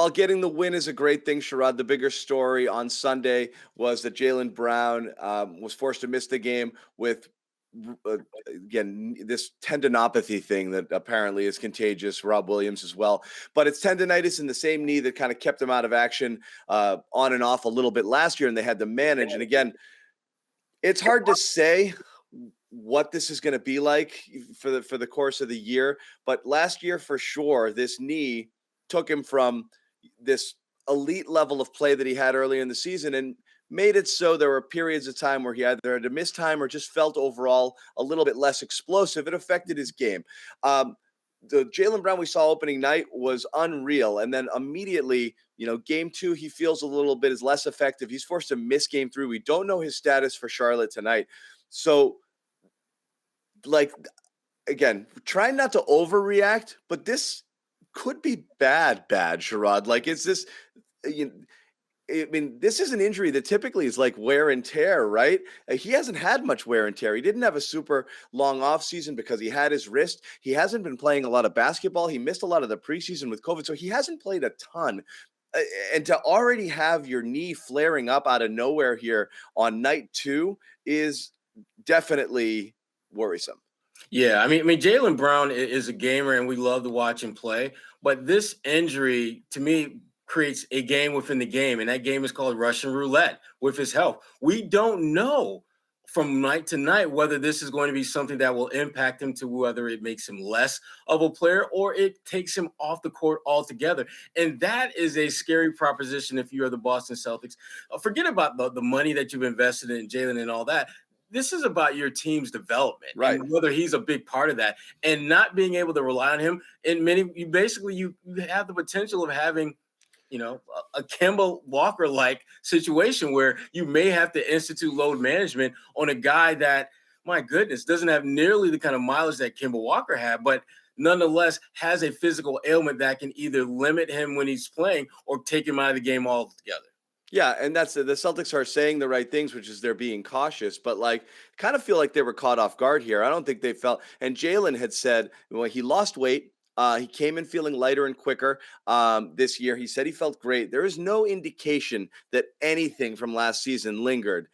while getting the win is a great thing, Sherrod, the bigger story on Sunday was that Jaylen Brown was forced to miss the game with, uh, again, this tendinopathy thing that apparently is contagious. Rob Williams as well. But it's tendonitis in the same knee that kind of kept him out of action on and off a little bit last year, and they had to manage. And again, it's hard to say what this is going to be like for the course of the year, but last year for sure, this knee took him from this elite level of play that he had early in the season and made it so there were periods of time where he either had to miss time or just felt overall a little bit less explosive. It affected his game. The Jaylen Brown we saw opening night was unreal. And then immediately, game 2, he feels a little bit is less effective. He's forced to miss game 3. We don't know his status for Charlotte tonight. So, again, trying not to overreact, but this could be bad, Sherrod. It's this, this is an injury that typically is like wear and tear, right? He hasn't had much wear and tear. He didn't have a super long offseason because he had his wrist. He hasn't been playing a lot of basketball. He missed a lot of the preseason with COVID, so he hasn't played a ton. And to already have your knee flaring up out of nowhere here on night 2 is definitely worrisome. Yeah, Jaylen Brown is a gamer, and we love to watch him play. But this injury, to me, creates a game within the game, and that game is called Russian roulette with his health. We don't know from night to night whether this is going to be something that will impact him to whether it makes him less of a player or it takes him off the court altogether. And that is a scary proposition if you are the Boston Celtics. Forget about the money that you've invested in Jaylen and all that. This is about your team's development, right? And whether he's a big part of that, and not being able to rely on him. And you have the potential of having, a Kemba Walker-like situation where you may have to institute load management on a guy that, my goodness, doesn't have nearly the kind of mileage that Kemba Walker had, but nonetheless has a physical ailment that can either limit him when he's playing or take him out of the game altogether. Yeah, and that's the Celtics are saying the right things, which is they're being cautious, but kind of feel like they were caught off guard here. I don't think they felt. And Jaylen had said, well, he lost weight. He came in feeling lighter and quicker this year. He said he felt great. There is no indication that anything from last season lingered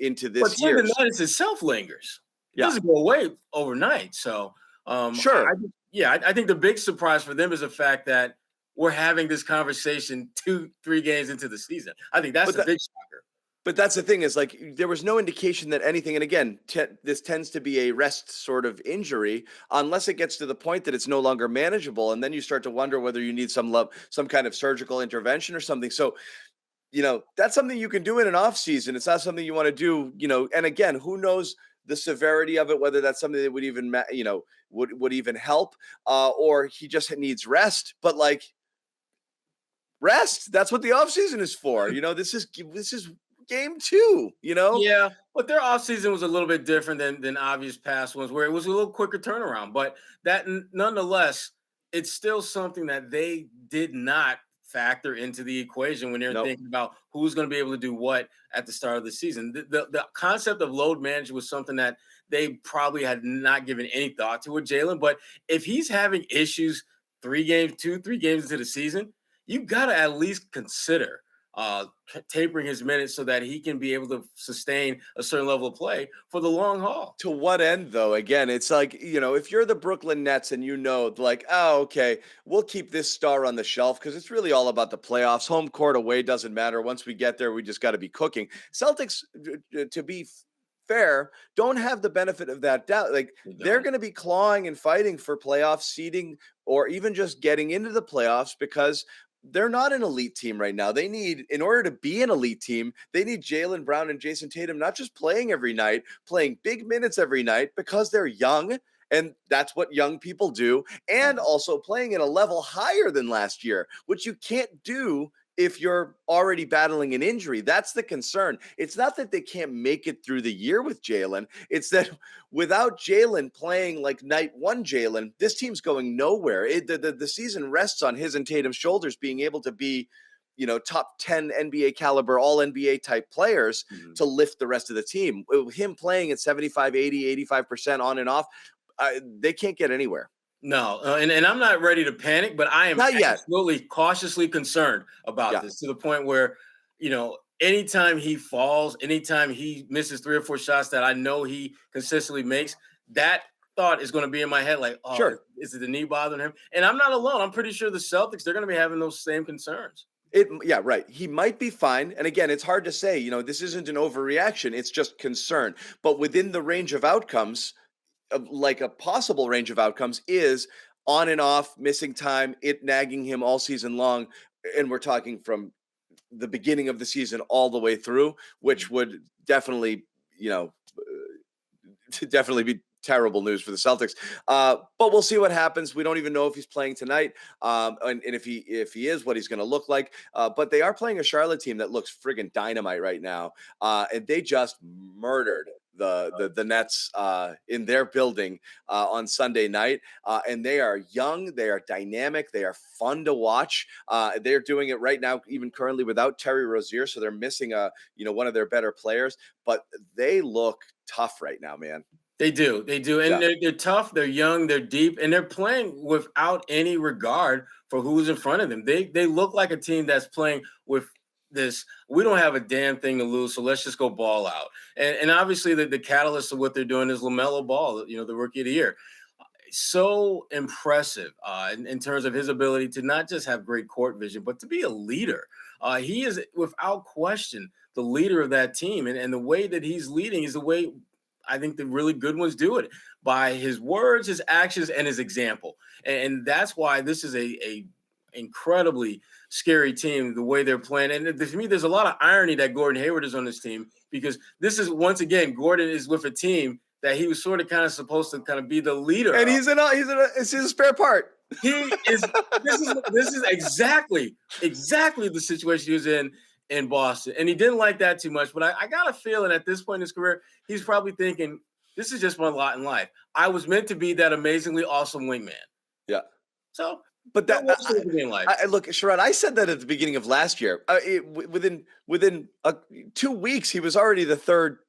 into this year. But tendonitis itself lingers. It doesn't go away overnight. So, sure. I think the big surprise for them is the fact that we're having this conversation 2-3 games into the season. I think that's the big shocker. But that's the thing is there was no indication that anything, and again, this tends to be a rest sort of injury unless it gets to the point that it's no longer manageable. And then you start to wonder whether you need some kind of surgical intervention or something. So, that's something you can do in an off season. It's not something you want to do, and again, who knows the severity of it, whether that's something that would even, would even help or he just needs rest. But rest, that's what the off season is for. This is game 2, Yeah, but their offseason was a little bit different than obvious past ones where it was a little quicker turnaround. But that nonetheless, it's still something that they did not factor into the equation when they're thinking about who's going to be able to do what at the start of the season. The concept of load management was something that they probably had not given any thought to with Jaylen. But if he's having issues 3 games into the season, you got to at least consider tapering his minutes so that he can be able to sustain a certain level of play for the long haul. To what end, though? Again, it's if you're the Brooklyn Nets and oh, okay, we'll keep this star on the shelf because it's really all about the playoffs. Home court, away doesn't matter. Once we get there, we just got to be cooking. Celtics, to be fair, don't have the benefit of that doubt. They're going to be clawing and fighting for playoff seeding or even just getting into the playoffs because they're not an elite team right now. In order to be an elite team, they need Jaylen Brown and Jason Tatum not just playing every night, playing big minutes every night because they're young, and that's what young people do, and also playing at a level higher than last year, which you can't do if you're already battling an injury. That's the concern. It's not that they can't make it through the year with Jaylen. It's that without Jaylen playing like night 1 Jaylen, this team's going nowhere. The season rests on his and Tatum's shoulders being able to be, top 10 NBA caliber, all NBA type players to lift the rest of the team. Him playing at 75, 80, 85% on and off, they can't get anywhere. No, and I'm not ready to panic, but I am Not yet. absolutely cautiously concerned about Yeah, this to the point where, anytime he falls, anytime he misses 3 or 4 shots that I know he consistently makes, that thought is going to be in my head like, oh, sure. is it the knee bothering him? And I'm not alone. I'm pretty sure the Celtics, they're going to be having those same concerns. Yeah, right. He might be fine. And again, it's hard to say, this isn't an overreaction. It's just concern. But within the range of outcomes, like a possible range of outcomes is on and off, missing time, it nagging him all season long. And we're talking from the beginning of the season all the way through, which would definitely, you know, to definitely be terrible news for the Celtics. But we'll see what happens. We don't even know if he's playing tonight, and if he is, what he's going to look like. But they are playing a Charlotte team that looks friggin' dynamite right now, and they just murdered the Nets in their building on Sunday night. And they are young, they are dynamic, they are fun to watch. They're doing it right now, even currently without Terry Rozier, so they're missing one of their better players. But they look tough right now, man. They do, and Yeah. they're tough. They're young, they're deep, and they're playing without any regard for who's in front of them. They look like a team that's playing with this. We don't have a damn thing to lose, so let's just go ball out. And obviously, the catalyst of what they're doing is LaMelo Ball, the Rookie of the Year. So impressive in terms of his ability to not just have great court vision, but to be a leader. He is, without question, the leader of that team. And the way that he's leading is the way I think the really good ones do it, by his words, his actions, and his example. And that's why this is a incredibly scary team, the way they're playing. And to me, there's a lot of irony that Gordon Hayward is on this team, because this is, once again, Gordon is with a team that he was sort of kind of supposed to kind of be the leader And of. it's his spare part. He is. This is exactly the situation he was in Boston, and he didn't like that too much. But I got a feeling at this point in his career, he's probably thinking, "This is just my lot in life. I was meant to be that amazingly awesome wingman." Yeah. So, But that was in life. look, Sherrod, I said that at the beginning of last year. Within 2 weeks, he was already the third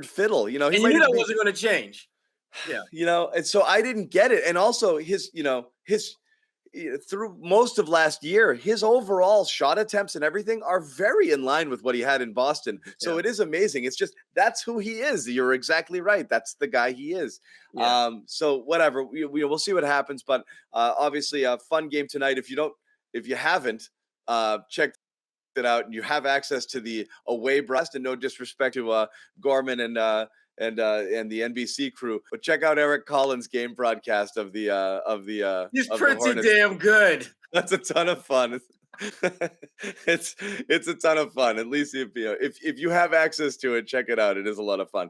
fiddle. He And you might knew that even be, wasn't going to change. Yeah. and so I didn't get it. And also his through most of last year, his overall shot attempts and everything are very in line with what he had in Boston. So Yeah. it is amazing. It's just, that's who he is. You're exactly right. That's the guy he is. Yeah. So whatever, we'll see what happens. But obviously, a fun game tonight. If you haven't checked it out and you have access to the away broadcast, and no disrespect to Gorman and the NBC crew, but check out Eric Collins' game broadcast of the He's of the pretty Hornets. damn good. That's a ton of fun. It's a ton of fun. At least if you have access to it, check it out. It is a lot of fun.